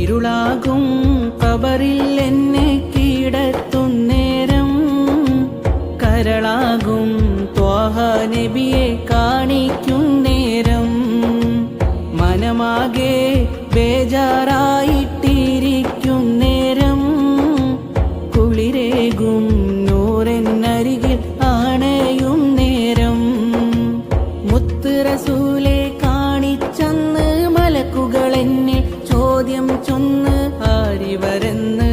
ഇരുളാകും ഖബറിൽ എന്നെ കിടത്തുന്നേരം കരളാകും ത്വാഹ നബിയെ കാണിക്കുന്നേരം മനമാകെ ബേജാറായിട്ടിരിക്കുന്നേരം കുളിരേകും നൂറെന്നരികിൽ ആണയും നേരം മുത്ത് റസൂലെ കാണിച്ചന്ന് മലക്കുകൾ എന്നെ ചോദ്യം ചൊന്ന് ആരിവരെന്ന്